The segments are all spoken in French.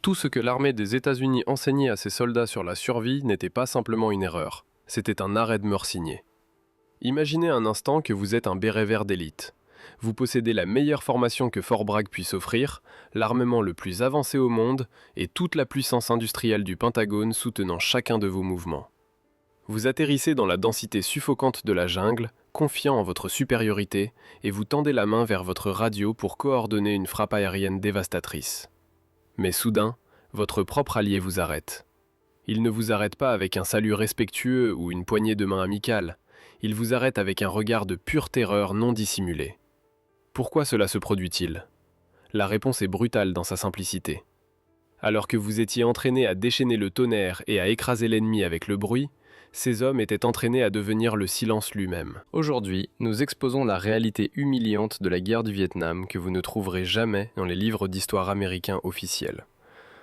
Tout ce que l'armée des États-Unis enseignait à ses soldats sur la survie n'était pas simplement une erreur, c'était un arrêt de mort signé. Imaginez un instant que vous êtes un béret vert d'élite. Vous possédez la meilleure formation que Fort Bragg puisse offrir, l'armement le plus avancé au monde et toute la puissance industrielle du Pentagone soutenant chacun de vos mouvements. Vous atterrissez dans la densité suffocante de la jungle, confiant en votre supériorité, et vous tendez la main vers votre radio pour coordonner une frappe aérienne dévastatrice. Mais soudain, votre propre allié vous arrête. Il ne vous arrête pas avec un salut respectueux ou une poignée de main amicale, il vous arrête avec un regard de pure terreur non dissimulé. Pourquoi cela se produit-il ? La réponse est brutale dans sa simplicité. Alors que vous étiez entraîné à déchaîner le tonnerre et à écraser l'ennemi avec le bruit, ces hommes étaient entraînés à devenir le silence lui-même. Aujourd'hui, nous exposons la réalité humiliante de la guerre du Vietnam que vous ne trouverez jamais dans les livres d'histoire américains officiels.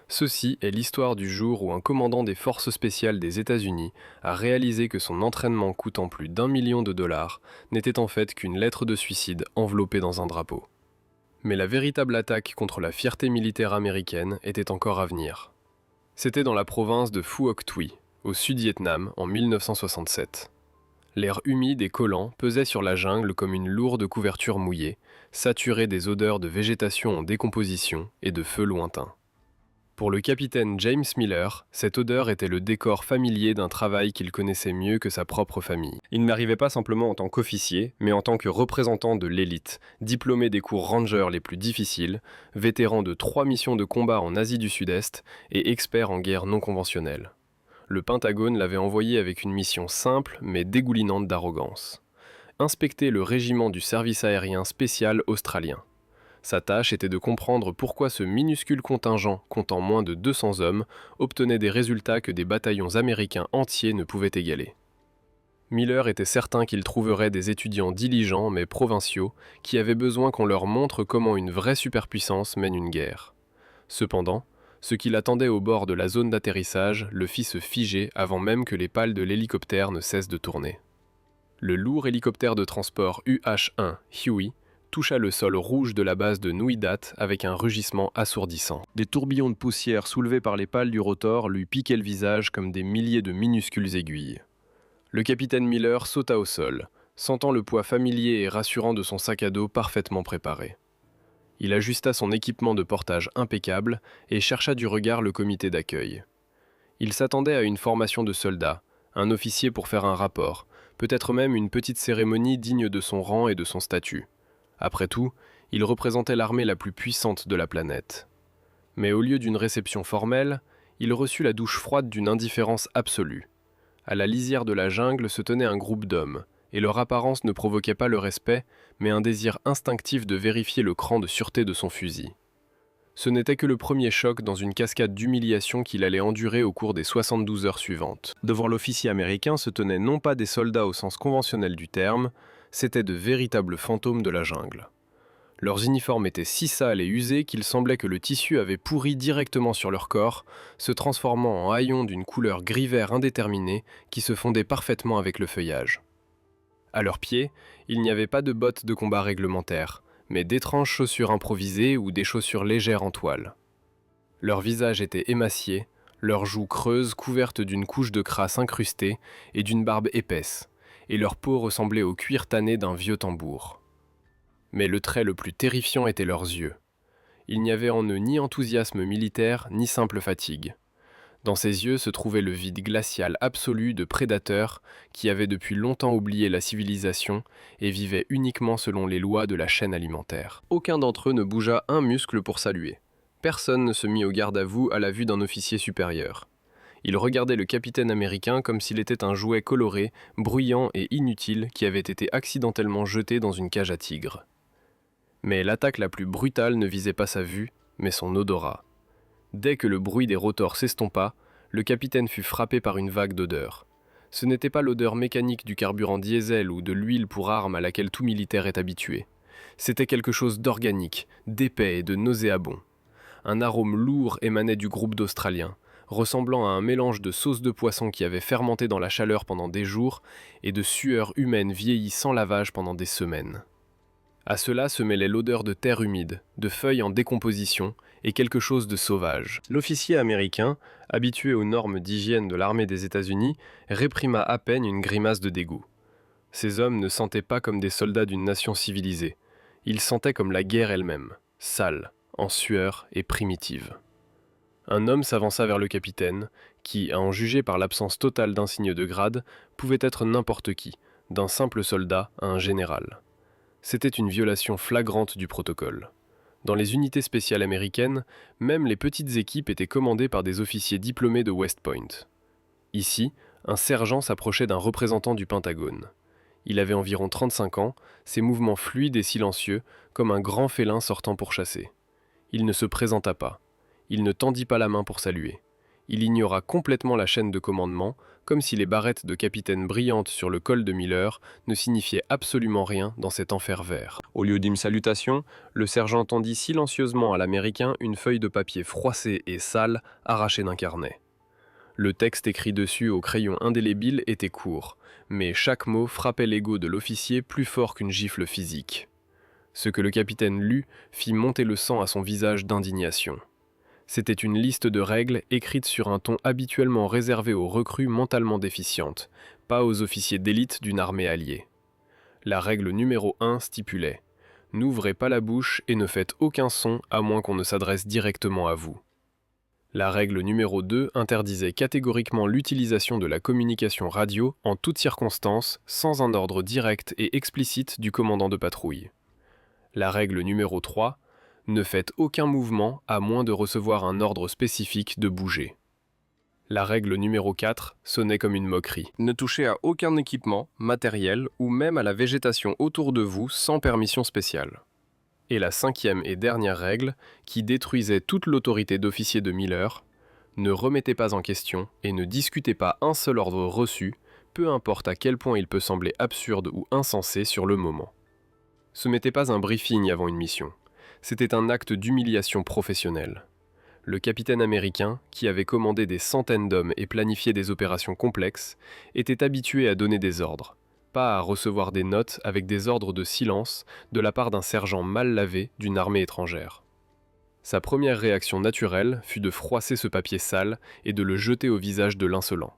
Ceci est l'histoire du jour où un commandant des forces spéciales des États-Unis a réalisé que son entraînement coûtant plus d'1 million de dollars n'était en fait qu'une lettre de suicide enveloppée dans un drapeau. Mais la véritable attaque contre la fierté militaire américaine était encore à venir. C'était dans la province de Phuoc Tuy, au Sud-Vietnam, en 1967. L'air humide et collant pesait sur la jungle comme une lourde couverture mouillée, saturée des odeurs de végétation en décomposition et de feux lointains. Pour le capitaine James Miller, cette odeur était le décor familier d'un travail qu'il connaissait mieux que sa propre famille. Il n'arrivait pas simplement en tant qu'officier, mais en tant que représentant de l'élite, diplômé des cours Ranger les plus difficiles, vétéran de 3 missions de combat en Asie du Sud-Est et expert en guerre non conventionnelle. Le Pentagone l'avait envoyé avec une mission simple mais dégoulinante d'arrogance. Inspecter le régiment du service aérien spécial australien. Sa tâche était de comprendre pourquoi ce minuscule contingent, comptant moins de 200 hommes, obtenait des résultats que des bataillons américains entiers ne pouvaient égaler. Miller était certain qu'il trouverait des étudiants diligents mais provinciaux qui avaient besoin qu'on leur montre comment une vraie superpuissance mène une guerre. Cependant, ce qui l'attendait au bord de la zone d'atterrissage le fit se figer avant même que les pales de l'hélicoptère ne cessent de tourner. Le lourd hélicoptère de transport UH-1 Huey toucha le sol rouge de la base de Nui Dat avec un rugissement assourdissant. Des tourbillons de poussière soulevés par les pales du rotor lui piquaient le visage comme des milliers de minuscules aiguilles. Le capitaine Miller sauta au sol, sentant le poids familier et rassurant de son sac à dos parfaitement préparé. Il ajusta son équipement de portage impeccable et chercha du regard le comité d'accueil. Il s'attendait à une formation de soldats, un officier pour faire un rapport, peut-être même une petite cérémonie digne de son rang et de son statut. Après tout, il représentait l'armée la plus puissante de la planète. Mais au lieu d'une réception formelle, il reçut la douche froide d'une indifférence absolue. À la lisière de la jungle se tenait un groupe d'hommes, et leur apparence ne provoquait pas le respect, mais un désir instinctif de vérifier le cran de sûreté de son fusil. Ce n'était que le premier choc dans une cascade d'humiliation qu'il allait endurer au cours des 72 heures suivantes. Devant l'officier américain se tenaient non pas des soldats au sens conventionnel du terme, c'étaient de véritables fantômes de la jungle. Leurs uniformes étaient si sales et usés qu'il semblait que le tissu avait pourri directement sur leur corps, se transformant en haillons d'une couleur gris-vert indéterminée qui se fondait parfaitement avec le feuillage. À leurs pieds, il n'y avait pas de bottes de combat réglementaires, mais d'étranges chaussures improvisées ou des chaussures légères en toile. Leurs visages étaient émaciés, leurs joues creuses couvertes d'une couche de crasse incrustée et d'une barbe épaisse, et leur peau ressemblait au cuir tanné d'un vieux tambour. Mais le trait le plus terrifiant était leurs yeux. Il n'y avait en eux ni enthousiasme militaire, ni simple fatigue. Dans ces yeux se trouvait le vide glacial absolu de prédateurs qui avaient depuis longtemps oublié la civilisation et vivaient uniquement selon les lois de la chaîne alimentaire. Aucun d'entre eux ne bougea un muscle pour saluer. Personne ne se mit au garde-à-vous à la vue d'un officier supérieur. Il regardait le capitaine américain comme s'il était un jouet coloré, bruyant et inutile qui avait été accidentellement jeté dans une cage à tigres. Mais l'attaque la plus brutale ne visait pas sa vue, mais son odorat. Dès que le bruit des rotors s'estompa, le capitaine fut frappé par une vague d'odeur. Ce n'était pas l'odeur mécanique du carburant diesel ou de l'huile pour armes à laquelle tout militaire est habitué. C'était quelque chose d'organique, d'épais et de nauséabond. Un arôme lourd émanait du groupe d'Australiens, ressemblant à un mélange de sauce de poisson qui avait fermenté dans la chaleur pendant des jours et de sueur humaine vieillie sans lavage pendant des semaines. À cela se mêlait l'odeur de terre humide, de feuilles en décomposition et quelque chose de sauvage. L'officier américain, habitué aux normes d'hygiène de l'armée des États-Unis, réprima à peine une grimace de dégoût. Ces hommes ne sentaient pas comme des soldats d'une nation civilisée. Ils sentaient comme la guerre elle-même, sale, en sueur et primitive. Un homme s'avança vers le capitaine, qui, à en juger par l'absence totale d'insigne de grade, pouvait être n'importe qui, d'un simple soldat à un général. C'était une violation flagrante du protocole. Dans les unités spéciales américaines, même les petites équipes étaient commandées par des officiers diplômés de West Point. Ici, un sergent s'approchait d'un représentant du Pentagone. Il avait environ 35 ans, ses mouvements fluides et silencieux, comme un grand félin sortant pour chasser. Il ne se présenta pas. Il ne tendit pas la main pour saluer. Il ignora complètement la chaîne de commandement, comme si les barrettes de capitaine brillantes sur le col de Miller ne signifiaient absolument rien dans cet enfer vert. Au lieu d'une salutation, le sergent tendit silencieusement à l'Américain une feuille de papier froissée et sale, arrachée d'un carnet. Le texte écrit dessus au crayon indélébile était court, mais chaque mot frappait l'ego de l'officier plus fort qu'une gifle physique. Ce que le capitaine lut fit monter le sang à son visage d'indignation. C'était une liste de règles écrites sur un ton habituellement réservé aux recrues mentalement déficientes, pas aux officiers d'élite d'une armée alliée. La règle numéro 1 stipulait « N'ouvrez pas la bouche et ne faites aucun son à moins qu'on ne s'adresse directement à vous ». La règle numéro 2 interdisait catégoriquement l'utilisation de la communication radio en toutes circonstances sans un ordre direct et explicite du commandant de patrouille. La règle numéro 3 ne faites aucun mouvement à moins de recevoir un ordre spécifique de bouger. La règle numéro 4 sonnait comme une moquerie. Ne touchez à aucun équipement, matériel ou même à la végétation autour de vous sans permission spéciale. Et la 5e et dernière règle, qui détruisait toute l'autorité d'officier de Miller, ne remettez pas en question et ne discutez pas un seul ordre reçu, peu importe à quel point il peut sembler absurde ou insensé sur le moment. Ce n'était pas un briefing avant une mission. C'était un acte d'humiliation professionnelle. Le capitaine américain, qui avait commandé des centaines d'hommes et planifié des opérations complexes, était habitué à donner des ordres, pas à recevoir des notes avec des ordres de silence de la part d'un sergent mal lavé d'une armée étrangère. Sa première réaction naturelle fut de froisser ce papier sale et de le jeter au visage de l'insolent.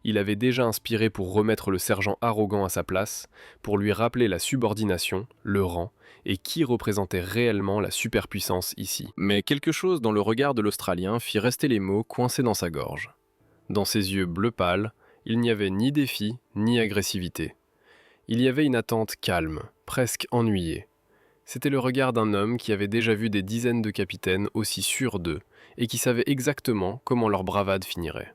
Il avait déjà inspiré pour remettre le sergent arrogant à sa place, pour lui rappeler la subordination, le rang, et qui représentait réellement la superpuissance ici. Mais quelque chose dans le regard de l'Australien fit rester les mots coincés dans sa gorge. Dans ses yeux bleu pâle, il n'y avait ni défi, ni agressivité. Il y avait une attente calme, presque ennuyée. C'était le regard d'un homme qui avait déjà vu des dizaines de capitaines aussi sûrs d'eux, et qui savait exactement comment leur bravade finirait.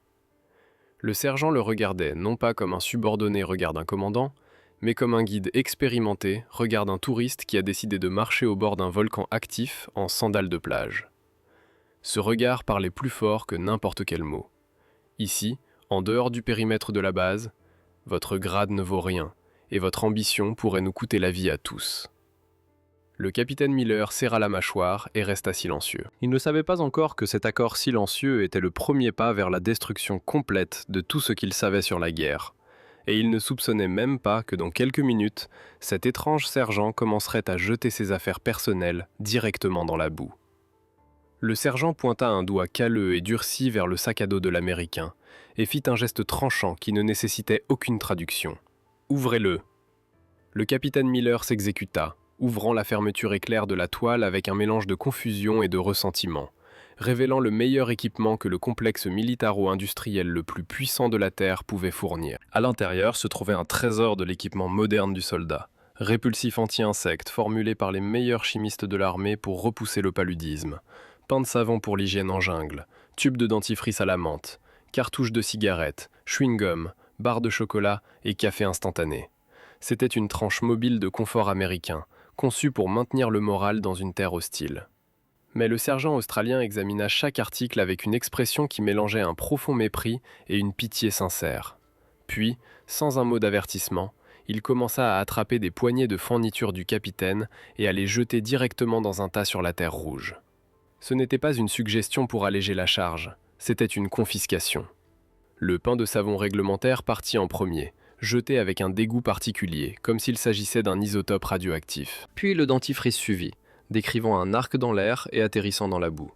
Le sergent le regardait non pas comme un subordonné regarde un commandant, mais comme un guide expérimenté regarde un touriste qui a décidé de marcher au bord d'un volcan actif en sandales de plage. Ce regard parlait plus fort que n'importe quel mot. Ici, en dehors du périmètre de la base, votre grade ne vaut rien, et votre ambition pourrait nous coûter la vie à tous. Le capitaine Miller serra la mâchoire et resta silencieux. Il ne savait pas encore que cet accord silencieux était le premier pas vers la destruction complète de tout ce qu'il savait sur la guerre. Et il ne soupçonnait même pas que dans quelques minutes, cet étrange sergent commencerait à jeter ses affaires personnelles directement dans la boue. Le sergent pointa un doigt calleux et durci vers le sac à dos de l'Américain et fit un geste tranchant qui ne nécessitait aucune traduction. « Ouvrez-le !» Le capitaine Miller s'exécuta, ouvrant la fermeture éclair de la toile avec un mélange de confusion et de ressentiment, révélant le meilleur équipement que le complexe militaro-industriel le plus puissant de la Terre pouvait fournir. À l'intérieur se trouvait un trésor de l'équipement moderne du soldat, répulsif anti-insectes formulé par les meilleurs chimistes de l'armée pour repousser le paludisme, pain de savon pour l'hygiène en jungle, tube de dentifrice à la menthe, cartouches de cigarettes, chewing-gum, barres de chocolat et café instantané. C'était une tranche mobile de confort américain, conçue pour maintenir le moral dans une terre hostile. Mais le sergent australien examina chaque article avec une expression qui mélangeait un profond mépris et une pitié sincère. Puis, sans un mot d'avertissement, il commença à attraper des poignées de fournitures du capitaine et à les jeter directement dans un tas sur la terre rouge. Ce n'était pas une suggestion pour alléger la charge, c'était une confiscation. Le pain de savon réglementaire partit en premier, jeté avec un dégoût particulier, comme s'il s'agissait d'un isotope radioactif. Puis le dentifrice suivit, décrivant un arc dans l'air et atterrissant dans la boue.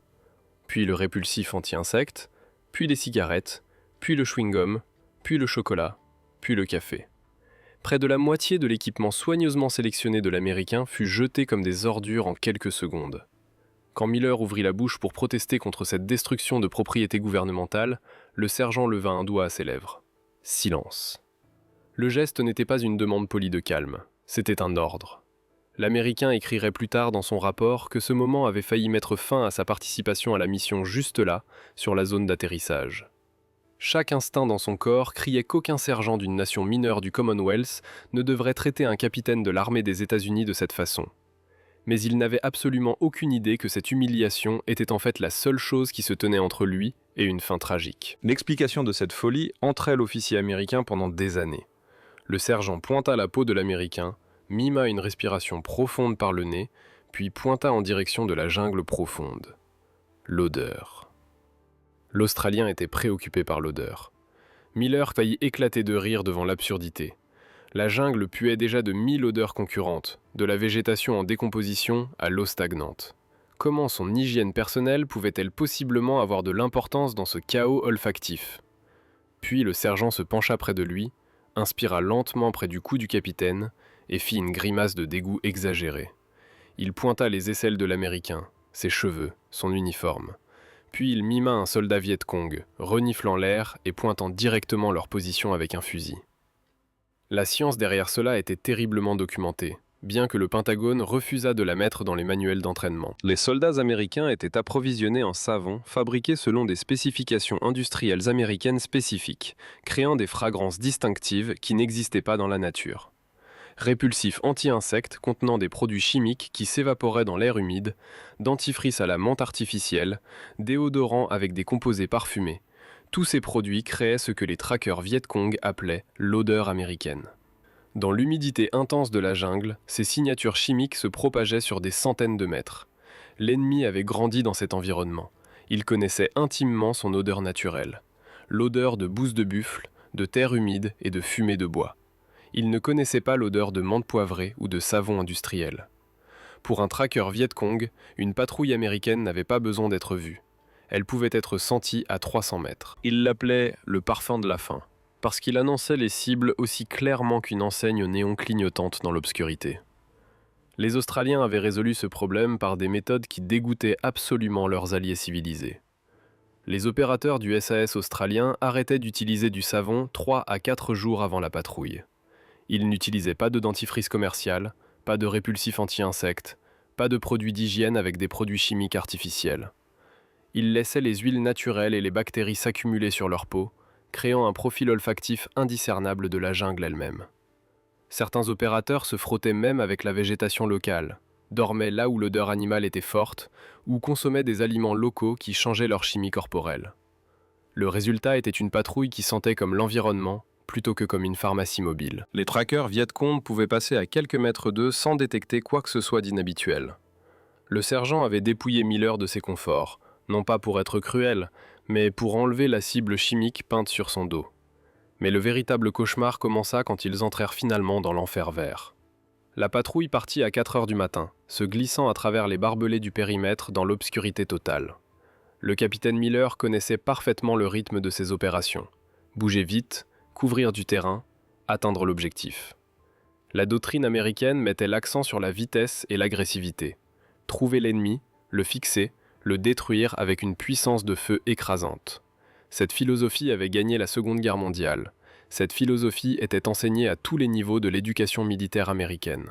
Puis le répulsif anti-insectes, puis les cigarettes, puis le chewing-gum, puis le chocolat, puis le café. Près de la moitié de l'équipement soigneusement sélectionné de l'Américain fut jeté comme des ordures en quelques secondes. Quand Miller ouvrit la bouche pour protester contre cette destruction de propriété gouvernementale, le sergent leva un doigt à ses lèvres. Silence. Le geste n'était pas une demande polie de calme, c'était un ordre. L'Américain écrirait plus tard dans son rapport que ce moment avait failli mettre fin à sa participation à la mission juste là, sur la zone d'atterrissage. Chaque instinct dans son corps criait qu'aucun sergent d'une nation mineure du Commonwealth ne devrait traiter un capitaine de l'armée des États-Unis de cette façon. Mais il n'avait absolument aucune idée que cette humiliation était en fait la seule chose qui se tenait entre lui et une fin tragique. L'explication de cette folie entrait l'officier américain pendant des années. Le sergent pointa la peau de l'Américain, mima une respiration profonde par le nez, puis pointa en direction de la jungle profonde. L'odeur. L'Australien était préoccupé par l'odeur. Miller faillit éclater de rire devant l'absurdité. La jungle puait déjà de 1000 odeurs concurrentes, de la végétation en décomposition à l'eau stagnante. Comment son hygiène personnelle pouvait-elle possiblement avoir de l'importance dans ce chaos olfactif ? Puis le sergent se pencha près de lui, inspira lentement près du cou du capitaine et fit une grimace de dégoût exagérée. Il pointa les aisselles de l'Américain, ses cheveux, son uniforme. Puis il mima un soldat Viet Cong, reniflant l'air et pointant directement leur position avec un fusil. La science derrière cela était terriblement documentée, bien que le Pentagone refusât de la mettre dans les manuels d'entraînement. Les soldats américains étaient approvisionnés en savon fabriqué selon des spécifications industrielles américaines spécifiques, créant des fragrances distinctives qui n'existaient pas dans la nature. Répulsifs anti-insectes contenant des produits chimiques qui s'évaporaient dans l'air humide, dentifrice à la menthe artificielle, déodorants avec des composés parfumés. Tous ces produits créaient ce que les traqueurs Viet Cong appelaient l'odeur américaine. Dans l'humidité intense de la jungle, ces signatures chimiques se propageaient sur des centaines de mètres. L'ennemi avait grandi dans cet environnement. Il connaissait intimement son odeur naturelle. L'odeur de bouse de buffle, de terre humide et de fumée de bois. Il ne connaissait pas l'odeur de menthe poivrée ou de savon industriel. Pour un tracker Viet Cong, une patrouille américaine n'avait pas besoin d'être vue. Elle pouvait être sentie à 300 mètres. Il l'appelait le parfum de la faim, parce qu'il annonçait les cibles aussi clairement qu'une enseigne au néon clignotante dans l'obscurité. Les Australiens avaient résolu ce problème par des méthodes qui dégoûtaient absolument leurs alliés civilisés. Les opérateurs du SAS australien arrêtaient d'utiliser du savon 3 à 4 jours avant la patrouille. Ils n'utilisaient pas de dentifrice commercial, pas de répulsif anti-insectes, pas de produits d'hygiène avec des produits chimiques artificiels. Ils laissaient les huiles naturelles et les bactéries s'accumuler sur leur peau, créant un profil olfactif indiscernable de la jungle elle-même. Certains opérateurs se frottaient même avec la végétation locale, dormaient là où l'odeur animale était forte, ou consommaient des aliments locaux qui changeaient leur chimie corporelle. Le résultat était une patrouille qui sentait comme l'environnement, plutôt que comme une pharmacie mobile. Les trackers Viet Cong pouvaient passer à quelques mètres d'eux sans détecter quoi que ce soit d'inhabituel. Le sergent avait dépouillé Miller de ses conforts, non pas pour être cruel, mais pour enlever la cible chimique peinte sur son dos. Mais le véritable cauchemar commença quand ils entrèrent finalement dans l'enfer vert. La patrouille partit à 4 heures du matin, se glissant à travers les barbelés du périmètre dans l'obscurité totale. Le capitaine Miller connaissait parfaitement le rythme de ses opérations. Bouger vite, couvrir du terrain, atteindre l'objectif. La doctrine américaine mettait l'accent sur la vitesse et l'agressivité. Trouver l'ennemi, le fixer, le détruire avec une puissance de feu écrasante. Cette philosophie avait gagné la Seconde Guerre mondiale. Cette philosophie était enseignée à tous les niveaux de l'éducation militaire américaine.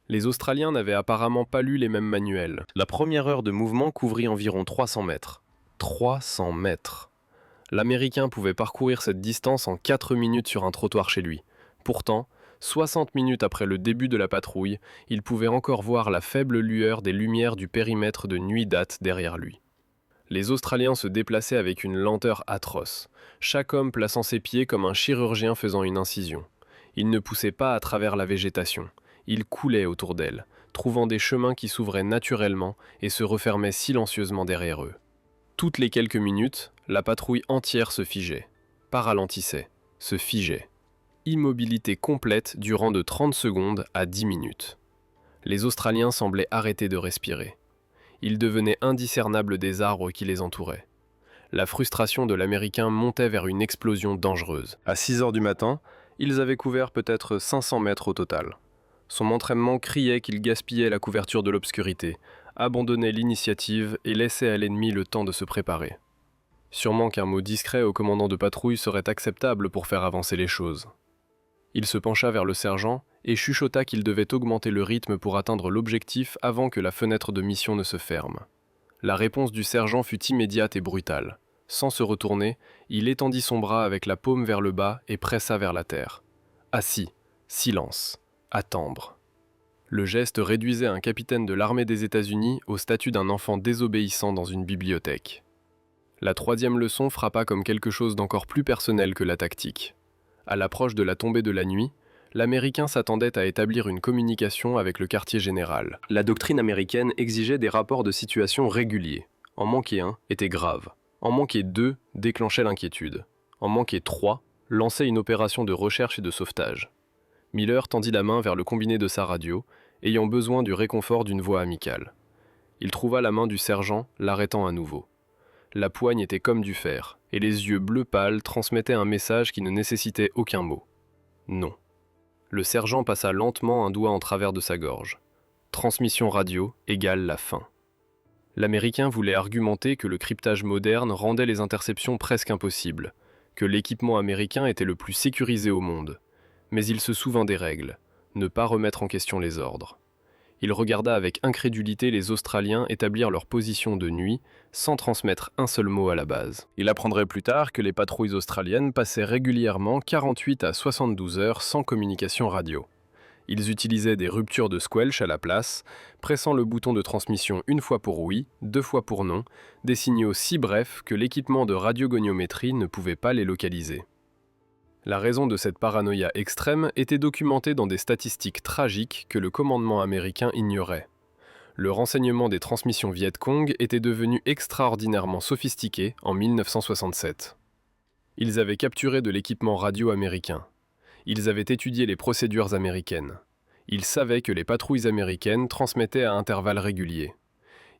Les Australiens n'avaient apparemment pas lu les mêmes manuels. La première heure de mouvement couvrit environ 300 mètres. 300 mètres. L'Américain pouvait parcourir cette distance en 4 minutes sur un trottoir chez lui. Pourtant, 60 minutes après le début de la patrouille, il pouvait encore voir la faible lueur des lumières du périmètre de nuit date derrière lui. Les Australiens se déplaçaient avec une lenteur atroce, chaque homme plaçant ses pieds comme un chirurgien faisant une incision. Ils ne poussaient pas à travers la végétation, ils coulaient autour d'elle, trouvant des chemins qui s'ouvraient naturellement et se refermaient silencieusement derrière eux. Toutes les quelques minutes, la patrouille entière se figeait, pas ralentissait, se figeait. Immobilité complète durant de 30 secondes à 10 minutes. Les Australiens semblaient arrêter de respirer. Ils devenaient indiscernables des arbres qui les entouraient. La frustration de l'Américain montait vers une explosion dangereuse. À 6 heures du matin, ils avaient couvert peut-être 500 mètres au total. Son entraînement criait qu'il gaspillait la couverture de l'obscurité, abandonnait l'initiative et laissait à l'ennemi le temps de se préparer. Sûrement qu'un mot discret au commandant de patrouille serait acceptable pour faire avancer les choses. Il se pencha vers le sergent et chuchota qu'il devait augmenter le rythme pour atteindre l'objectif avant que la fenêtre de mission ne se ferme. La réponse du sergent fut immédiate et brutale. Sans se retourner, il étendit son bras avec la paume vers le bas et pressa vers la terre. Assis, silence, attendre. Le geste réduisait un capitaine de l'armée des États-Unis au statut d'un enfant désobéissant dans une bibliothèque. La troisième leçon frappa comme quelque chose d'encore plus personnel que la tactique. À l'approche de la tombée de la nuit, l'Américain s'attendait à établir une communication avec le quartier général. La doctrine américaine exigeait des rapports de situation réguliers. En manquer un était grave. En manquer deux déclenchait l'inquiétude. En manquer trois lançait une opération de recherche et de sauvetage. Miller tendit la main vers le combiné de sa radio, ayant besoin du réconfort d'une voix amicale. Il trouva la main du sergent, l'arrêtant à nouveau. La poigne était comme du fer, et les yeux bleu pâle transmettaient un message qui ne nécessitait aucun mot. Non. Le sergent passa lentement un doigt en travers de sa gorge. Transmission radio égale la fin. L'Américain voulait argumenter que le cryptage moderne rendait les interceptions presque impossibles, que l'équipement américain était le plus sécurisé au monde. Mais il se souvint des règles, ne pas remettre en question les ordres. Il regarda avec incrédulité les Australiens établir leur position de nuit sans transmettre un seul mot à la base. Il apprendrait plus tard que les patrouilles australiennes passaient régulièrement 48 à 72 heures sans communication radio. Ils utilisaient des ruptures de squelch à la place, pressant le bouton de transmission une fois pour oui, deux fois pour non, des signaux si brefs que l'équipement de radiogoniométrie ne pouvait pas les localiser. La raison de cette paranoïa extrême était documentée dans des statistiques tragiques que le commandement américain ignorait. Le renseignement des transmissions Viet Cong était devenu extraordinairement sophistiqué en 1967. Ils avaient capturé de l'équipement radio américain. Ils avaient étudié les procédures américaines. Ils savaient que les patrouilles américaines transmettaient à intervalles réguliers.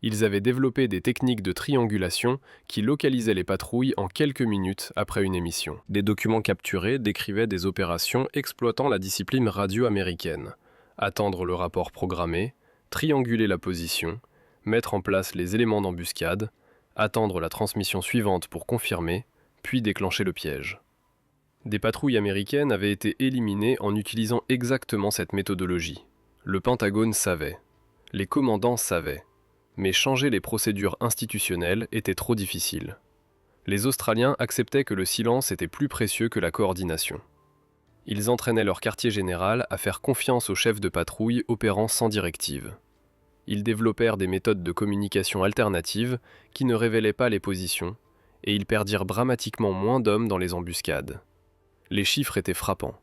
Ils avaient développé des techniques de triangulation qui localisaient les patrouilles en quelques minutes après une émission. Des documents capturés décrivaient des opérations exploitant la discipline radio américaine. Attendre le rapport programmé, trianguler la position, mettre en place les éléments d'embuscade, attendre la transmission suivante pour confirmer, puis déclencher le piège. Des patrouilles américaines avaient été éliminées en utilisant exactement cette méthodologie. Le Pentagone savait. Les commandants savaient. Mais changer les procédures institutionnelles était trop difficile. Les Australiens acceptaient que le silence était plus précieux que la coordination. Ils entraînaient leur quartier général à faire confiance aux chefs de patrouille opérant sans directive. Ils développèrent des méthodes de communication alternatives qui ne révélaient pas les positions, et ils perdirent dramatiquement moins d'hommes dans les embuscades. Les chiffres étaient frappants.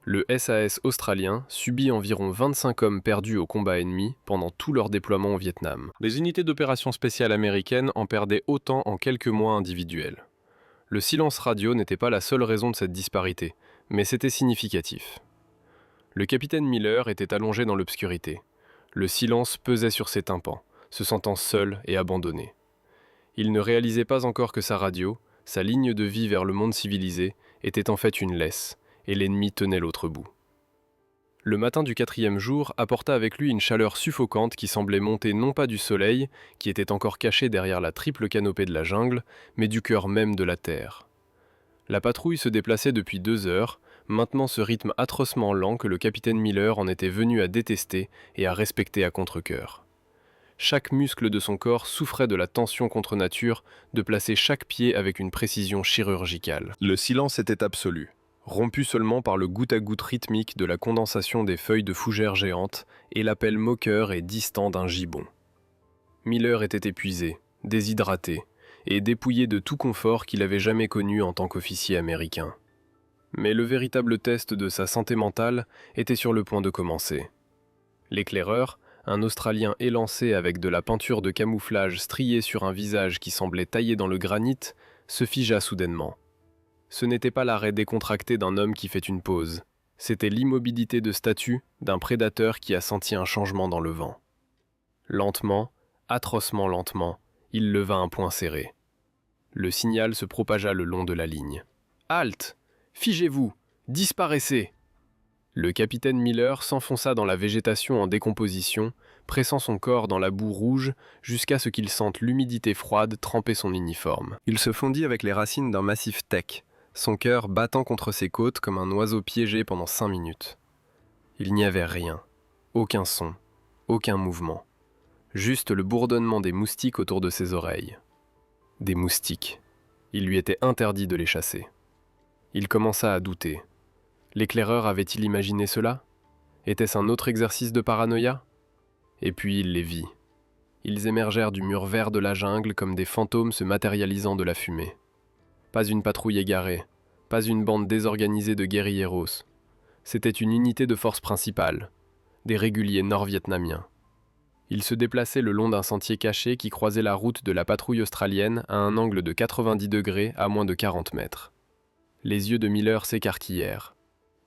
Le SAS australien subit environ 25 hommes perdus au combat ennemi pendant tout leur déploiement au Vietnam. Les unités d'opération spéciales américaines en perdaient autant en quelques mois individuels. Le silence radio n'était pas la seule raison de cette disparité, mais c'était significatif. Le capitaine Miller était allongé dans l'obscurité. Le silence pesait sur ses tympans, se sentant seul et abandonné. Il ne réalisait pas encore que sa radio, sa ligne de vie vers le monde civilisé, était en fait une laisse, et l'ennemi tenait l'autre bout. Le matin du 4e jour apporta avec lui une chaleur suffocante qui semblait monter non pas du soleil, qui était encore caché derrière la triple canopée de la jungle, mais du cœur même de la terre. La patrouille se déplaçait depuis 2 heures, maintenant ce rythme atrocement lent que le capitaine Miller en était venu à détester et à respecter à contre-cœur. Chaque muscle de son corps souffrait de la tension contre nature de placer chaque pied avec une précision chirurgicale. Le silence était absolu, rompu seulement par le goutte-à-goutte rythmique de la condensation des feuilles de fougères géantes et l'appel moqueur et distant d'un gibbon. Miller était épuisé, déshydraté et dépouillé de tout confort qu'il avait jamais connu en tant qu'officier américain. Mais le véritable test de sa santé mentale était sur le point de commencer. L'éclaireur, un Australien élancé avec de la peinture de camouflage striée sur un visage qui semblait taillé dans le granit, se figea soudainement. Ce n'était pas l'arrêt décontracté d'un homme qui fait une pause. C'était l'immobilité de statue d'un prédateur qui a senti un changement dans le vent. Lentement, atrocement lentement, il leva un poing serré. Le signal se propagea le long de la ligne. « Halte! Figez-vous! Disparaissez !» Le capitaine Miller s'enfonça dans la végétation en décomposition, pressant son corps dans la boue rouge jusqu'à ce qu'il sente l'humidité froide tremper son uniforme. Il se fondit avec les racines d'un massif teck, son cœur battant contre ses côtes comme un oiseau piégé pendant 5 minutes. Il n'y avait rien, aucun son, aucun mouvement, juste le bourdonnement des moustiques autour de ses oreilles. Des moustiques. Il lui était interdit de les chasser. Il commença à douter. L'éclaireur avait-il imaginé cela? Était-ce un autre exercice de paranoïa? Et puis il les vit. Ils émergèrent du mur vert de la jungle comme des fantômes se matérialisant de la fumée. Pas une patrouille égarée, pas une bande désorganisée de guérilleros. C'était une unité de force principale, des réguliers nord-vietnamiens. Ils se déplaçaient le long d'un sentier caché qui croisait la route de la patrouille australienne à un angle de 90 degrés à moins de 40 mètres. Les yeux de Miller s'écarquillèrent.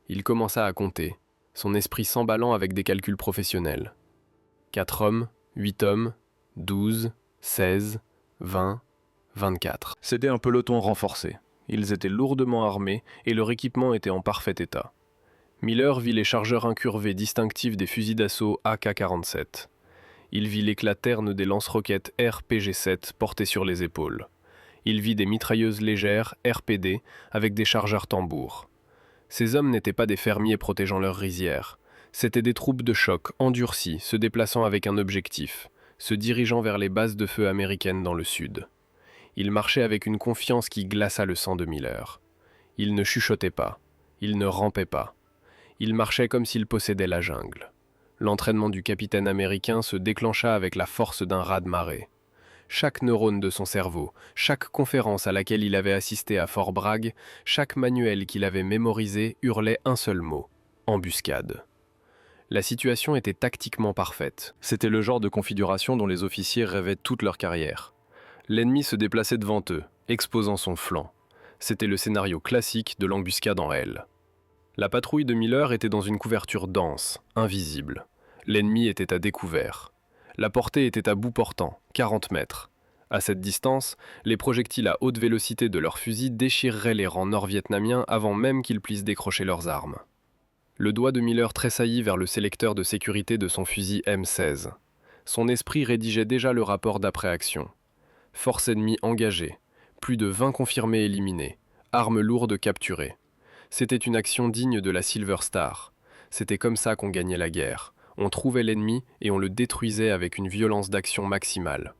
Il commença à compter, son esprit s'emballant avec des calculs professionnels. 4 hommes, 8 hommes, 12, 16, 20, 24. C'était un peloton renforcé. Ils étaient lourdement armés et leur équipement était en parfait état. Miller vit les chargeurs incurvés distinctifs des fusils d'assaut AK-47. Il vit l'éclat terne des lance-roquettes RPG-7 portés sur les épaules. Il vit des mitrailleuses légères RPD avec des chargeurs tambours. Ces hommes n'étaient pas des fermiers protégeant leurs rizières. C'étaient des troupes de choc endurcies se déplaçant avec un objectif, se dirigeant vers les bases de feu américaines dans le sud. Ils marchaient avec une confiance qui glaça le sang de Miller. Ils ne chuchotaient pas, ils ne rampaient pas. Ils marchaient comme s'ils possédaient la jungle. L'entraînement du capitaine américain se déclencha avec la force d'un raz-de-marée. Chaque neurone de son cerveau, chaque conférence à laquelle il avait assisté à Fort Bragg, chaque manuel qu'il avait mémorisé hurlait un seul mot : embuscade. La situation était tactiquement parfaite. C'était le genre de configuration dont les officiers rêvaient toute leur carrière. L'ennemi se déplaçait devant eux, exposant son flanc. C'était le scénario classique de l'embuscade en L. La patrouille de Miller était dans une couverture dense, invisible. L'ennemi était à découvert. La portée était à bout portant, 40 mètres. À cette distance, les projectiles à haute vélocité de leurs fusils déchireraient les rangs nord-vietnamiens avant même qu'ils puissent décrocher leurs armes. Le doigt de Miller tressaillit vers le sélecteur de sécurité de son fusil M16. Son esprit rédigeait déjà le rapport d'après-action. Force ennemie engagée, plus de 20 confirmés éliminés, armes lourdes capturées. C'était une action digne de la Silver Star. C'était comme ça qu'on gagnait la guerre. On trouvait l'ennemi et on le détruisait avec une violence d'action maximale.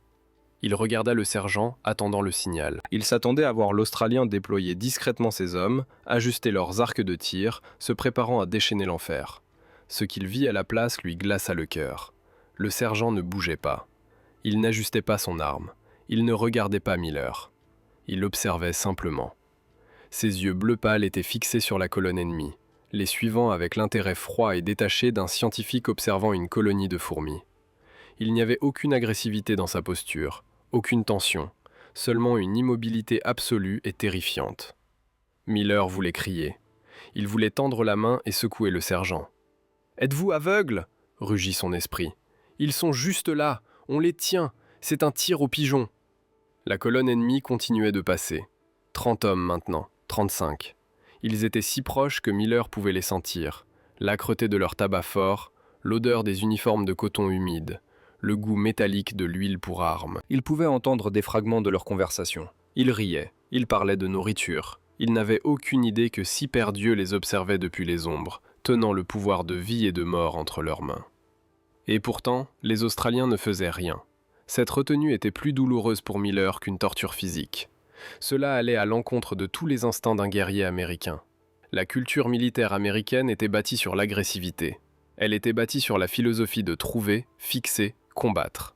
Il regarda le sergent, attendant le signal. Il s'attendait à voir l'Australien déployer discrètement ses hommes, ajuster leurs arcs de tir, se préparant à déchaîner l'enfer. Ce qu'il vit à la place lui glaça le cœur. Le sergent ne bougeait pas. Il n'ajustait pas son arme. Il ne regardait pas Miller. Il observait simplement. Ses yeux bleu pâle étaient fixés sur la colonne ennemie, les suivant avec l'intérêt froid et détaché d'un scientifique observant une colonie de fourmis. Il n'y avait aucune agressivité dans sa posture, aucune tension, seulement une immobilité absolue et terrifiante. Miller voulait crier. Il voulait tendre la main et secouer le sergent. « Êtes-vous aveugle ?» rugit son esprit. « Ils sont juste là, on les tient, c'est un tir au pigeon. » La colonne ennemie continuait de passer. 30 hommes maintenant, 35. Ils étaient si proches que Miller pouvait les sentir. L'âcreté de leur tabac fort, l'odeur des uniformes de coton humide, le goût métallique de l'huile pour armes. Il pouvait entendre des fragments de leur conversation. Ils riaient, ils parlaient de nourriture. Ils n'avaient aucune idée que 6 paires d'yeux les observaient depuis les ombres, tenant le pouvoir de vie et de mort entre leurs mains. Et pourtant, les Australiens ne faisaient rien. Cette retenue était plus douloureuse pour Miller qu'une torture physique. Cela allait à l'encontre de tous les instincts d'un guerrier américain. La culture militaire américaine était bâtie sur l'agressivité. Elle était bâtie sur la philosophie de trouver, fixer, combattre.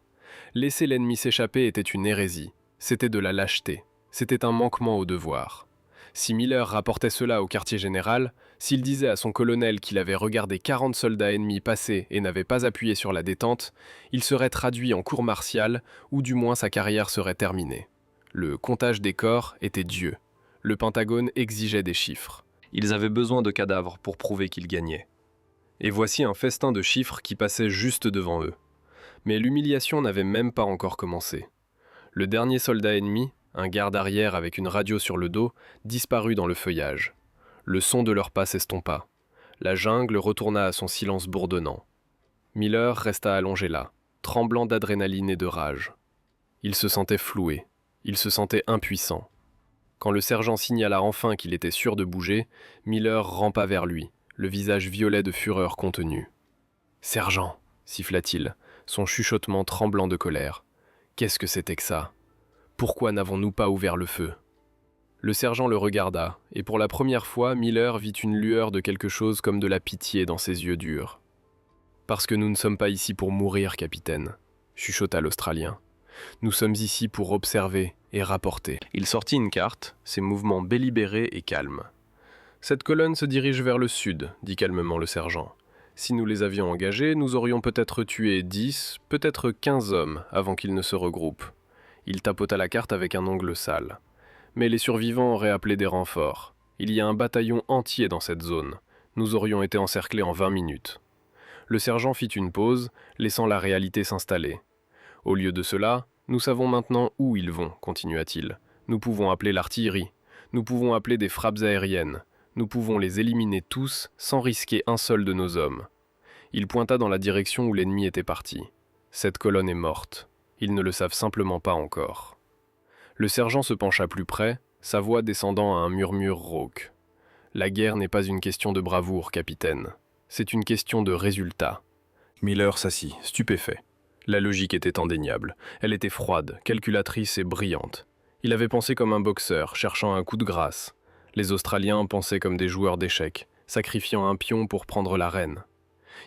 Laisser l'ennemi s'échapper était une hérésie. C'était de la lâcheté. C'était un manquement au devoir. Si Miller rapportait cela au quartier général, s'il disait à son colonel qu'il avait regardé 40 soldats ennemis passer et n'avait pas appuyé sur la détente, il serait traduit en cour martiale, ou du moins sa carrière serait terminée. Le comptage des corps était Dieu. Le Pentagone exigeait des chiffres. Ils avaient besoin de cadavres pour prouver qu'ils gagnaient. Et voici un festin de chiffres qui passait juste devant eux. Mais l'humiliation n'avait même pas encore commencé. Le dernier soldat ennemi, un garde arrière avec une radio sur le dos, disparut dans le feuillage. Le son de leurs pas s'estompa. La jungle retourna à son silence bourdonnant. Miller resta allongé là, tremblant d'adrénaline et de rage. Il se sentait floué, il se sentait impuissant. Quand le sergent signala enfin qu'il était sûr de bouger, Miller rampa vers lui, le visage violet de fureur contenue. « Sergent !» siffla-t-il, son chuchotement tremblant de colère. « Qu'est-ce que c'était que ça ? Pourquoi n'avons-nous pas ouvert le feu ?» Le sergent le regarda, et pour la première fois, Miller vit une lueur de quelque chose comme de la pitié dans ses yeux durs. « Parce que nous ne sommes pas ici pour mourir, capitaine, » chuchota l'Australien. « Nous sommes ici pour observer et rapporter. » Il sortit une carte, ses mouvements délibérés et calmes. « Cette colonne se dirige vers le sud, » dit calmement le sergent. « Si nous les avions engagés, nous aurions peut-être tué 10, peut-être 15 hommes avant qu'ils ne se regroupent. » Il tapota la carte avec un ongle sale. Mais les survivants auraient appelé des renforts. Il y a un bataillon entier dans cette zone. Nous aurions été encerclés en 20 minutes. Le sergent fit une pause, laissant la réalité s'installer. Au lieu de cela, nous savons maintenant où ils vont, continua-t-il. Nous pouvons appeler l'artillerie. Nous pouvons appeler des frappes aériennes. Nous pouvons les éliminer tous sans risquer un seul de nos hommes. Il pointa dans la direction où l'ennemi était parti. Cette colonne est morte. Ils ne le savent simplement pas encore. Le sergent se pencha plus près, sa voix descendant à un murmure rauque. La guerre n'est pas une question de bravoure, capitaine. C'est une question de résultat. Miller s'assit, stupéfait. La logique était indéniable. Elle était froide, calculatrice et brillante. Il avait pensé comme un boxeur, cherchant un coup de grâce. Les Australiens pensaient comme des joueurs d'échecs, sacrifiant un pion pour prendre l'arène.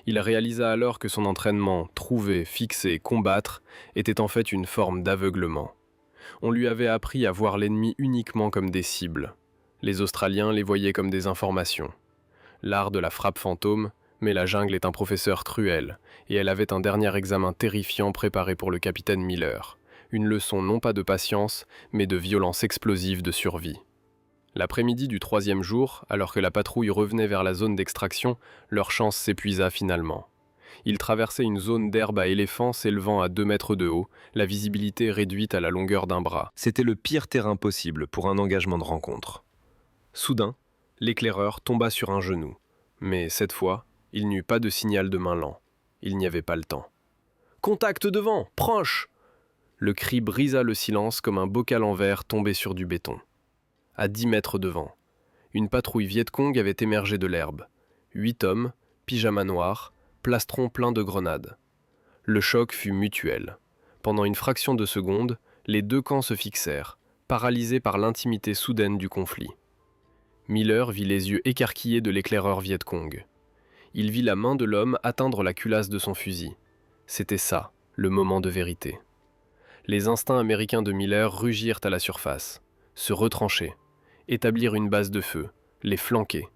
Il réalisa alors que son entraînement, trouver, fixer, combattre, était en fait une forme d'aveuglement. On lui avait appris à voir l'ennemi uniquement comme des cibles. Les Australiens les voyaient comme des informations. L'art de la frappe fantôme, mais la jungle est un professeur cruel, et elle avait un dernier examen terrifiant préparé pour le capitaine Miller. Une leçon non pas de patience, mais de violence explosive de survie. L'après-midi du 3e jour, alors que la patrouille revenait vers la zone d'extraction, leur chance s'épuisa finalement. Ils traversaient une zone d'herbe à éléphants s'élevant à 2 mètres de haut, la visibilité réduite à la longueur d'un bras. C'était le pire terrain possible pour un engagement de rencontre. Soudain, l'éclaireur tomba sur un genou. Mais cette fois, il n'y eut pas de signal de main lent. Il n'y avait pas le temps. « Contact devant, proche !» Le cri brisa le silence comme un bocal en verre tombé sur du béton. À 10 mètres devant, une patrouille Viet-Cong avait émergé de l'herbe. 8 hommes, pyjama noir, plastron plein de grenades. Le choc fut mutuel. Pendant une fraction de seconde, les deux camps se fixèrent, paralysés par l'intimité soudaine du conflit. Miller vit les yeux écarquillés de l'éclaireur Viet-Cong. Il vit la main de l'homme atteindre la culasse de son fusil. C'était ça, le moment de vérité. Les instincts américains de Miller rugirent à la surface, se retrancher, établir une base de feu, les flanquer,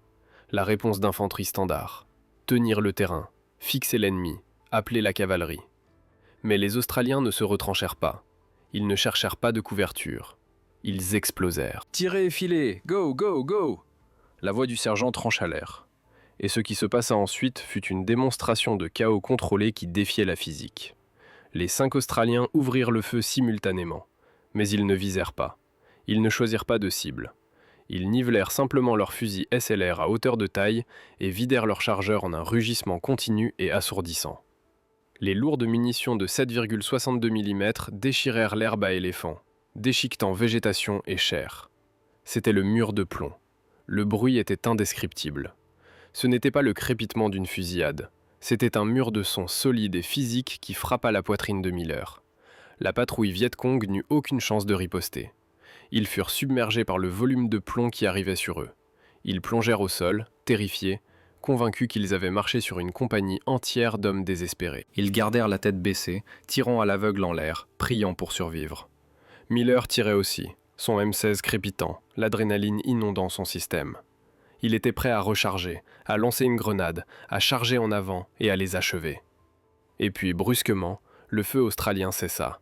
la réponse d'infanterie standard, tenir le terrain, fixer l'ennemi, appeler la cavalerie. Mais les Australiens ne se retranchèrent pas. Ils ne cherchèrent pas de couverture. Ils explosèrent. « Tirez et filez, go, go, go !» La voix du sergent trancha l'air. Et ce qui se passa ensuite fut une démonstration de chaos contrôlé qui défiait la physique. Les 5 Australiens ouvrirent le feu simultanément, mais ils ne visèrent pas. Ils ne choisirent pas de cible. Ils nivelèrent simplement leurs fusils SLR à hauteur de taille et vidèrent leurs chargeurs en un rugissement continu et assourdissant. Les lourdes munitions de 7,62 mm déchirèrent l'herbe à éléphants, déchiquetant végétation et chair. C'était le mur de plomb. Le bruit était indescriptible. Ce n'était pas le crépitement d'une fusillade. C'était un mur de son solide et physique qui frappa la poitrine de Miller. La patrouille Viet-Cong n'eut aucune chance de riposter. Ils furent submergés par le volume de plomb qui arrivait sur eux. Ils plongèrent au sol, terrifiés, convaincus qu'ils avaient marché sur une compagnie entière d'hommes désespérés. Ils gardèrent la tête baissée, tirant à l'aveugle en l'air, priant pour survivre. Miller tirait aussi, son M16 crépitant, l'adrénaline inondant son système. Il était prêt à recharger, à lancer une grenade, à charger en avant et à les achever. Et puis, brusquement, le feu australien cessa.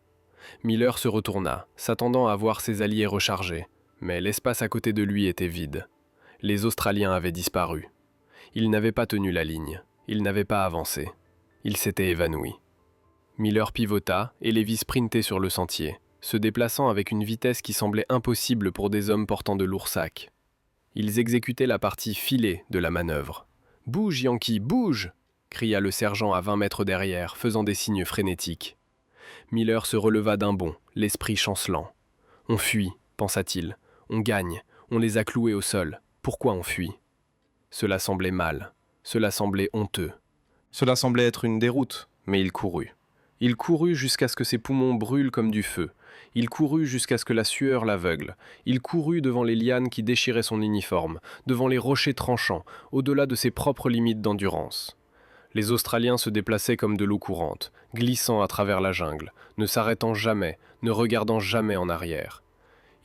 Miller se retourna, s'attendant à voir ses alliés recharger, mais l'espace à côté de lui était vide. Les Australiens avaient disparu. Ils n'avaient pas tenu la ligne, ils n'avaient pas avancé. Ils s'étaient évanouis. Miller pivota et Levi sprintait sur le sentier, se déplaçant avec une vitesse qui semblait impossible pour des hommes portant de lourds sacs. Ils exécutaient la partie filée de la manœuvre. « Bouge, Yankee, bouge !» cria le sergent à 20 mètres derrière, faisant des signes frénétiques. Miller se releva d'un bond, l'esprit chancelant. « On fuit, pensa-t-il. On gagne, on les a cloués au sol. Pourquoi on fuit ?» Cela semblait mal, cela semblait honteux. Cela semblait être une déroute, mais il courut. Il courut jusqu'à ce que ses poumons brûlent comme du feu. Il courut jusqu'à ce que la sueur l'aveugle. Il courut devant les lianes qui déchiraient son uniforme, devant les rochers tranchants, au-delà de ses propres limites d'endurance. Les Australiens se déplaçaient comme de l'eau courante, glissant à travers la jungle, ne s'arrêtant jamais, ne regardant jamais en arrière.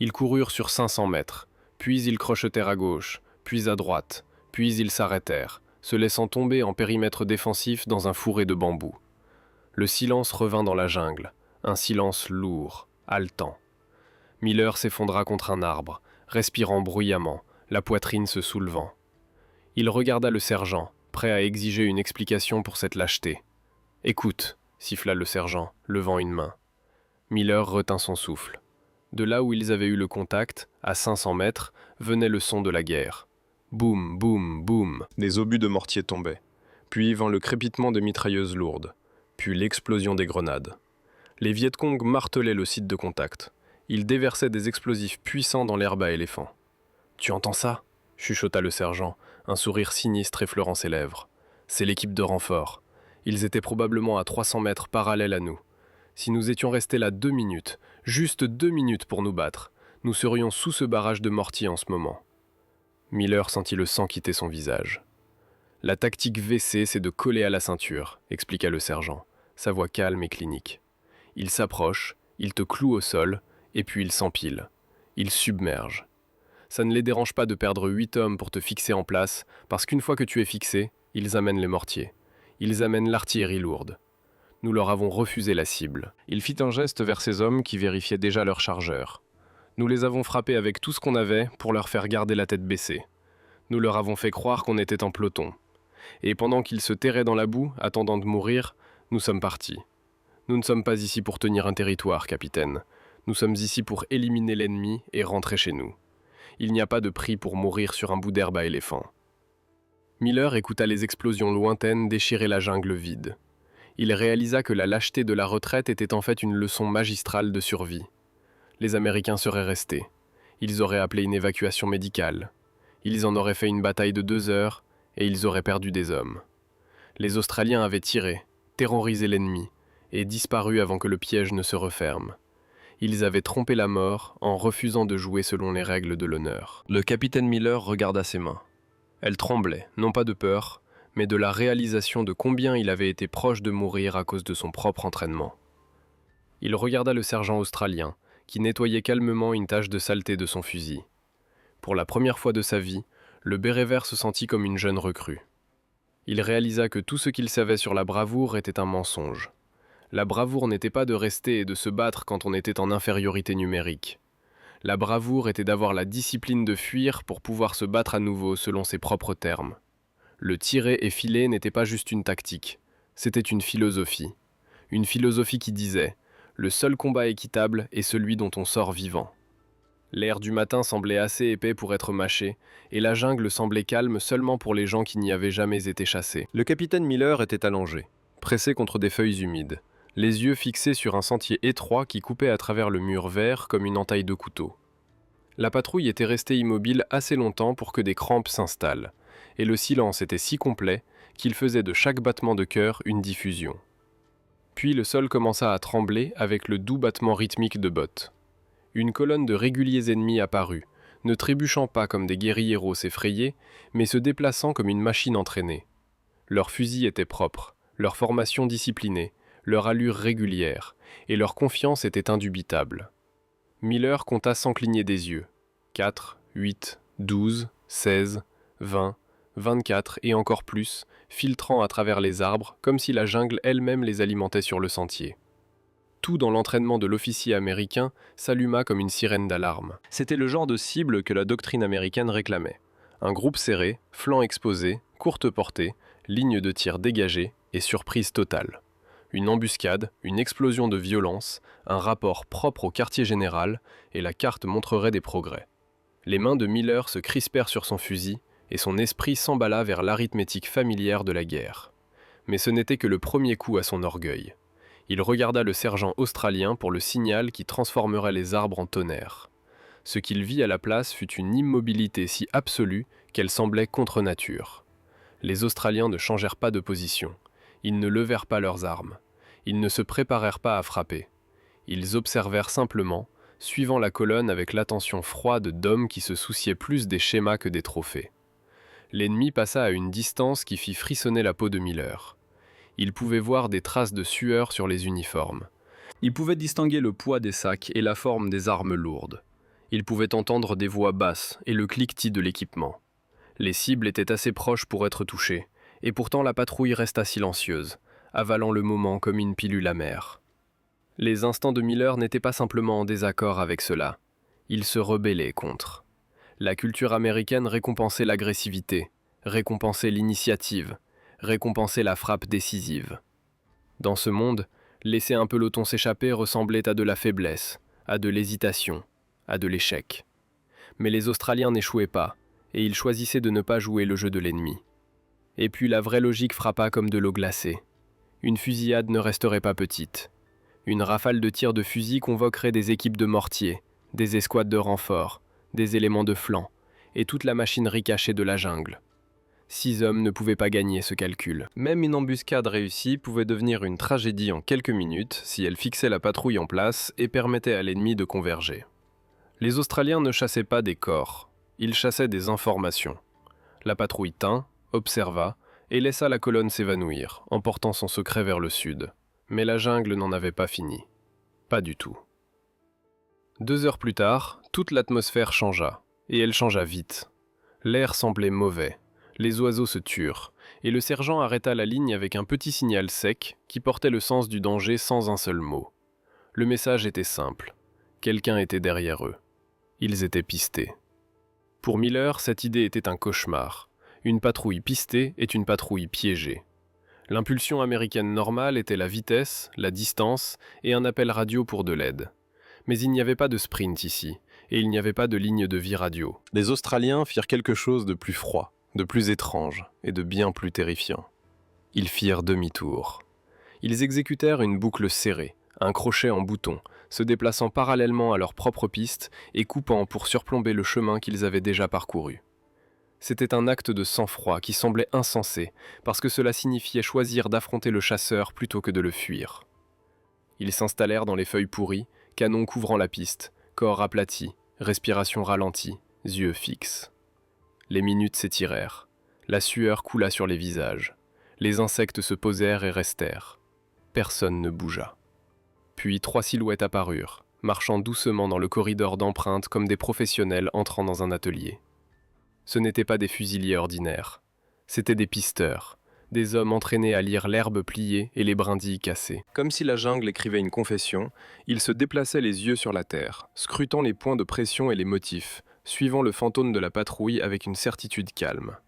Ils coururent sur 500 mètres, puis ils crochetèrent à gauche, puis à droite, puis ils s'arrêtèrent, se laissant tomber en périmètre défensif dans un fourré de bambous. Le silence revint dans la jungle, un silence lourd, haletant. Miller s'effondra contre un arbre, respirant bruyamment, la poitrine se soulevant. Il regarda le sergent, prêt à exiger une explication pour cette lâcheté. « Écoute », siffla le sergent, levant une main. Miller retint son souffle. De là où ils avaient eu le contact, à 500 mètres, venait le son de la guerre. Boum, boum, boum. Des obus de mortier tombaient. Puis vint le crépitement de mitrailleuses lourdes. Puis l'explosion des grenades. Les Vietcong martelaient le site de contact. Ils déversaient des explosifs puissants dans l'herbe à éléphants. « Tu entends ça ?» chuchota le sergent, un sourire sinistre effleurant ses lèvres. « C'est l'équipe de renfort. Ils étaient probablement à 300 mètres parallèles à nous. Si nous étions restés là 2 minutes, juste 2 minutes pour nous battre, nous serions sous ce barrage de mortiers en ce moment. » Miller sentit le sang quitter son visage. « La tactique WC, c'est de coller à la ceinture, » expliqua le sergent, sa voix calme et clinique. « Il s'approche, il te cloue au sol, et puis il s'empile. Il submerge. Ça ne les dérange pas de perdre 8 hommes pour te fixer en place, parce qu'une fois que tu es fixé, ils amènent les mortiers. Ils amènent l'artillerie lourde. Nous leur avons refusé la cible. » Il fit un geste vers ces hommes qui vérifiaient déjà leur chargeur. Nous les avons frappés avec tout ce qu'on avait pour leur faire garder la tête baissée. Nous leur avons fait croire qu'on était en peloton. Et pendant qu'ils se terraient dans la boue, attendant de mourir, nous sommes partis. Nous ne sommes pas ici pour tenir un territoire, capitaine. Nous sommes ici pour éliminer l'ennemi et rentrer chez nous. Il n'y a pas de prix pour mourir sur un bout d'herbe à éléphant. Miller écouta les explosions lointaines déchirer la jungle vide. Il réalisa que la lâcheté de la retraite était en fait une leçon magistrale de survie. Les Américains seraient restés. Ils auraient appelé une évacuation médicale. Ils en auraient fait une bataille de 2 heures et ils auraient perdu des hommes. Les Australiens avaient tiré, terrorisé l'ennemi et disparu avant que le piège ne se referme. Ils avaient trompé la mort en refusant de jouer selon les règles de l'honneur. Le capitaine Miller regarda ses mains. Elles tremblaient, non pas de peur, mais de la réalisation de combien il avait été proche de mourir à cause de son propre entraînement. Il regarda le sergent australien, qui nettoyait calmement une tache de saleté de son fusil. Pour la première fois de sa vie, le béret vert se sentit comme une jeune recrue. Il réalisa que tout ce qu'il savait sur la bravoure était un mensonge. La bravoure n'était pas de rester et de se battre quand on était en infériorité numérique. La bravoure était d'avoir la discipline de fuir pour pouvoir se battre à nouveau selon ses propres termes. Le tirer et filer n'était pas juste une tactique, c'était une philosophie. Une philosophie qui disait « Le seul combat équitable est celui dont on sort vivant ». L'air du matin semblait assez épais pour être mâché, et la jungle semblait calme seulement pour les gens qui n'y avaient jamais été chassés. Le capitaine Miller était allongé, pressé contre des feuilles humides, les yeux fixés sur un sentier étroit qui coupait à travers le mur vert comme une entaille de couteau. La patrouille était restée immobile assez longtemps pour que des crampes s'installent, et le silence était si complet qu'il faisait de chaque battement de cœur une diffusion. Puis le sol commença à trembler avec le doux battement rythmique de bottes. Une colonne de réguliers ennemis apparut, ne trébuchant pas comme des guérilleros effrayés, mais se déplaçant comme une machine entraînée. Leurs fusils étaient propres, leur formation disciplinée, leur allure régulière, et leur confiance était indubitable. Miller compta sans cligner des yeux. 4, 8, 12, 16, 20, 24 et encore plus, filtrant à travers les arbres, comme si la jungle elle-même les alimentait sur le sentier. Tout dans l'entraînement de l'officier américain s'alluma comme une sirène d'alarme. C'était le genre de cible que la doctrine américaine réclamait. Un groupe serré, flanc exposé, courte portée, ligne de tir dégagée et surprise totale. Une embuscade, une explosion de violence, un rapport propre au quartier général, et la carte montrerait des progrès. Les mains de Miller se crispèrent sur son fusil, et son esprit s'emballa vers l'arithmétique familière de la guerre. Mais ce n'était que le premier coup à son orgueil. Il regarda le sergent australien pour le signal qui transformerait les arbres en tonnerre. Ce qu'il vit à la place fut une immobilité si absolue qu'elle semblait contre nature. Les Australiens ne changèrent pas de position. Ils ne levèrent pas leurs armes. Ils ne se préparèrent pas à frapper. Ils observèrent simplement, suivant la colonne avec l'attention froide d'hommes qui se souciaient plus des schémas que des trophées. L'ennemi passa à une distance qui fit frissonner la peau de Miller. Il pouvait voir des traces de sueur sur les uniformes. Il pouvait distinguer le poids des sacs et la forme des armes lourdes. Il pouvait entendre des voix basses et le cliquetis de l'équipement. Les cibles étaient assez proches pour être touchées, et pourtant la patrouille resta silencieuse, avalant le moment comme une pilule amère. Les instants de Miller n'étaient pas simplement en désaccord avec cela. Il se rebellait contre. La culture américaine récompensait l'agressivité, récompensait l'initiative, récompensait la frappe décisive. Dans ce monde, laisser un peloton s'échapper ressemblait à de la faiblesse, à de l'hésitation, à de l'échec. Mais les Australiens n'échouaient pas, et ils choisissaient de ne pas jouer le jeu de l'ennemi. Et puis la vraie logique frappa comme de l'eau glacée. Une fusillade ne resterait pas petite. Une rafale de tirs de fusil convoquerait des équipes de mortiers, des escouades de renforts, des éléments de flanc, et toute la machinerie cachée de la jungle. 6 hommes ne pouvaient pas gagner ce calcul. Même une embuscade réussie pouvait devenir une tragédie en quelques minutes si elle fixait la patrouille en place et permettait à l'ennemi de converger. Les Australiens ne chassaient pas des corps, ils chassaient des informations. La patrouille tint, observa, et laissa la colonne s'évanouir, emportant son secret vers le sud. Mais la jungle n'en avait pas fini. Pas du tout. 2 heures plus tard, toute l'atmosphère changea, et elle changea vite. L'air semblait mauvais, les oiseaux se turent, et le sergent arrêta la ligne avec un petit signal sec qui portait le sens du danger sans un seul mot. Le message était simple. Quelqu'un était derrière eux. Ils étaient pistés. Pour Miller, cette idée était un cauchemar. Une patrouille pistée est une patrouille piégée. L'impulsion américaine normale était la vitesse, la distance et un appel radio pour de l'aide. Mais il n'y avait pas de sprint ici, et il n'y avait pas de ligne de vie radio. Les Australiens firent quelque chose de plus froid, de plus étrange et de bien plus terrifiant. Ils firent demi-tour. Ils exécutèrent une boucle serrée, un crochet en bouton, se déplaçant parallèlement à leur propre piste et coupant pour surplomber le chemin qu'ils avaient déjà parcouru. C'était un acte de sang-froid qui semblait insensé, parce que cela signifiait choisir d'affronter le chasseur plutôt que de le fuir. Ils s'installèrent dans les feuilles pourries, canons couvrant la piste, corps aplati, respiration ralentie, yeux fixes. Les minutes s'étirèrent. La sueur coula sur les visages. Les insectes se posèrent et restèrent. Personne ne bougea. Puis 3 silhouettes apparurent, marchant doucement dans le corridor d'empreintes comme des professionnels entrant dans un atelier. Ce n'étaient pas des fusiliers ordinaires. C'étaient des pisteurs, des hommes entraînés à lire l'herbe pliée et les brindilles cassées. Comme si la jungle écrivait une confession, ils se déplaçaient les yeux sur la terre, scrutant les points de pression et les motifs, suivant le fantôme de la patrouille avec une certitude calme.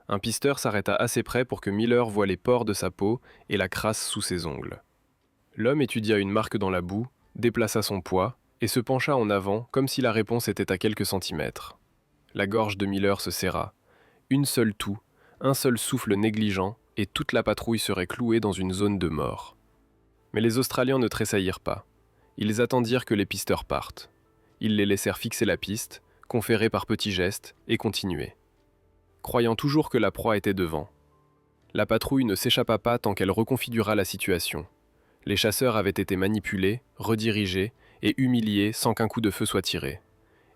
Un pisteur s'arrêta assez près pour que Miller voie les pores de sa peau et la crasse sous ses ongles. L'homme étudia une marque dans la boue, déplaça son poids et se pencha en avant comme si la réponse était à quelques centimètres. La gorge de Miller se serra. Une seule toux, un seul souffle négligent, et toute la patrouille serait clouée dans une zone de mort. Mais les Australiens ne tressaillirent pas. Ils attendirent que les pisteurs partent. Ils les laissèrent fixer la piste, conférer par petits gestes, et continuer. Croyant toujours que la proie était devant. La patrouille ne s'échappa pas tant qu'elle reconfigura la situation. Les chasseurs avaient été manipulés, redirigés et humiliés sans qu'un coup de feu soit tiré.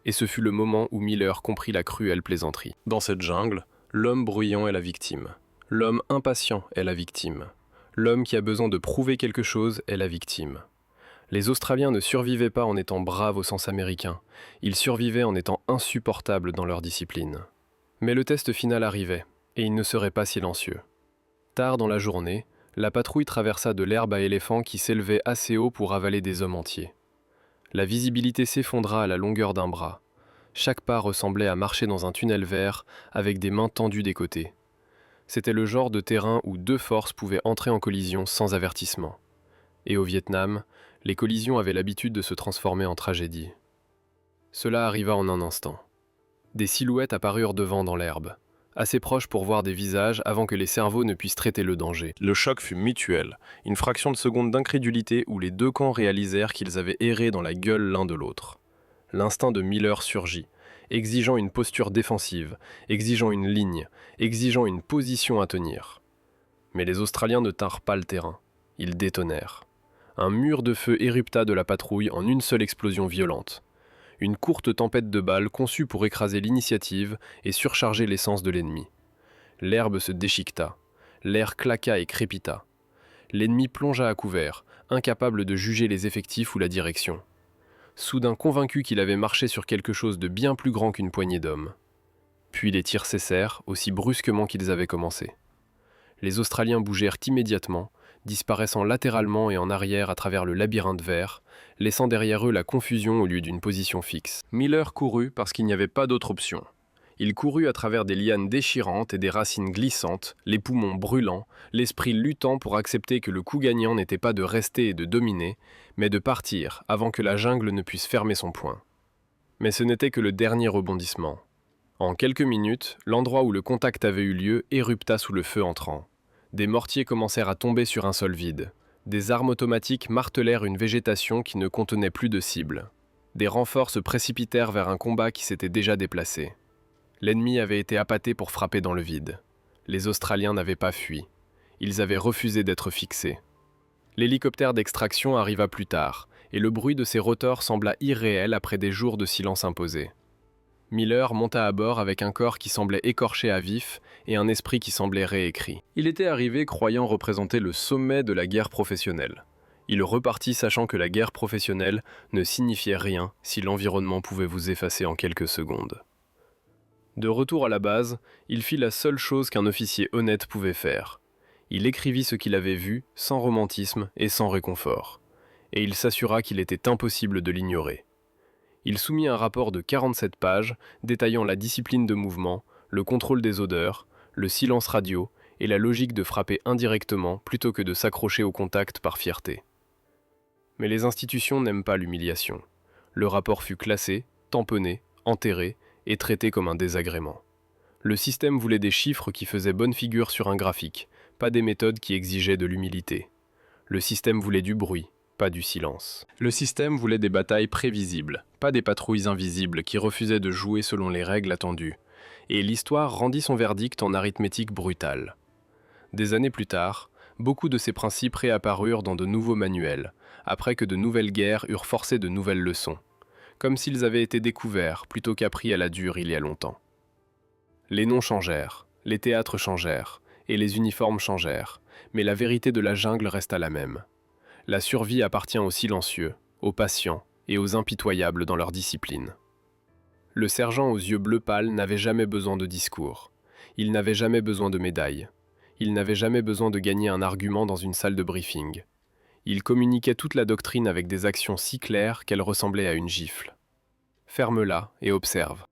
Et ce fut le moment où Miller comprit la cruelle plaisanterie. Dans cette jungle, l'homme bruyant est la victime. L'homme impatient est la victime. L'homme qui a besoin de prouver quelque chose est la victime. Les Australiens ne survivaient pas en étant braves au sens américain. Ils survivaient en étant insupportables dans leur discipline. Mais le test final arrivait, et il ne serait pas silencieux. Tard dans la journée, la patrouille traversa de l'herbe à éléphants qui s'élevait assez haut pour avaler des hommes entiers. La visibilité s'effondra à la longueur d'un bras. Chaque pas ressemblait à marcher dans un tunnel vert avec des mains tendues des côtés. C'était le genre de terrain où deux forces pouvaient entrer en collision sans avertissement. Et au Vietnam, les collisions avaient l'habitude de se transformer en tragédie. Cela arriva en un instant. Des silhouettes apparurent devant dans l'herbe, assez proches pour voir des visages avant que les cerveaux ne puissent traiter le danger. Le choc fut mutuel, une fraction de seconde d'incrédulité où les deux camps réalisèrent qu'ils avaient erré dans la gueule l'un de l'autre. L'instinct de Miller surgit, exigeant une posture défensive, exigeant une ligne, exigeant une position à tenir. Mais les Australiens ne tinrent pas le terrain. Ils détonèrent. Un mur de feu érupta de la patrouille en une seule explosion violente. Une courte tempête de balles conçue pour écraser l'initiative et surcharger l'essence de l'ennemi. L'herbe se déchiqueta, l'air claqua et crépita. L'ennemi plongea à couvert, incapable de juger les effectifs ou la direction. Soudain convaincu qu'il avait marché sur quelque chose de bien plus grand qu'une poignée d'hommes. Puis les tirs cessèrent, aussi brusquement qu'ils avaient commencé. Les Australiens bougèrent immédiatement, disparaissant latéralement et en arrière à travers le labyrinthe vert, laissant derrière eux la confusion au lieu d'une position fixe. Miller courut parce qu'il n'y avait pas d'autre option. Il courut à travers des lianes déchirantes et des racines glissantes, les poumons brûlants, l'esprit luttant pour accepter que le coup gagnant n'était pas de rester et de dominer, mais de partir avant que la jungle ne puisse fermer son poing. Mais ce n'était que le dernier rebondissement. En quelques minutes, l'endroit où le contact avait eu lieu érupta sous le feu entrant. Des mortiers commencèrent à tomber sur un sol vide. Des armes automatiques martelèrent une végétation qui ne contenait plus de cibles. Des renforts se précipitèrent vers un combat qui s'était déjà déplacé. L'ennemi avait été appâté pour frapper dans le vide. Les Australiens n'avaient pas fui. Ils avaient refusé d'être fixés. L'hélicoptère d'extraction arriva plus tard, et le bruit de ses rotors sembla irréel après des jours de silence imposé. Miller monta à bord avec un corps qui semblait écorché à vif et un esprit qui semblait réécrit. Il était arrivé croyant représenter le sommet de la guerre professionnelle. Il repartit sachant que la guerre professionnelle ne signifiait rien si l'environnement pouvait vous effacer en quelques secondes. De retour à la base, il fit la seule chose qu'un officier honnête pouvait faire. Il écrivit ce qu'il avait vu, sans romantisme et sans réconfort. Et il s'assura qu'il était impossible de l'ignorer. Il soumit un rapport de 47 pages détaillant la discipline de mouvement, le contrôle des odeurs, le silence radio et la logique de frapper indirectement plutôt que de s'accrocher au contact par fierté. Mais les institutions n'aiment pas l'humiliation. Le rapport fut classé, tamponné, enterré et traité comme un désagrément. Le système voulait des chiffres qui faisaient bonne figure sur un graphique, pas des méthodes qui exigeaient de l'humilité. Le système voulait du bruit, pas du silence. Le système voulait des batailles prévisibles, pas des patrouilles invisibles qui refusaient de jouer selon les règles attendues. Et l'histoire rendit son verdict en arithmétique brutale. Des années plus tard, beaucoup de ces principes réapparurent dans de nouveaux manuels, après que de nouvelles guerres eurent forcé de nouvelles leçons, comme s'ils avaient été découverts plutôt qu'appris à la dure il y a longtemps. Les noms changèrent, les théâtres changèrent, et les uniformes changèrent, mais la vérité de la jungle resta la même. La survie appartient aux silencieux, aux patients et aux impitoyables dans leur discipline. Le sergent aux yeux bleu pâle n'avait jamais besoin de discours. Il n'avait jamais besoin de médailles. Il n'avait jamais besoin de gagner un argument dans une salle de briefing. Il communiquait toute la doctrine avec des actions si claires qu'elles ressemblaient à une gifle. Ferme-la et observe.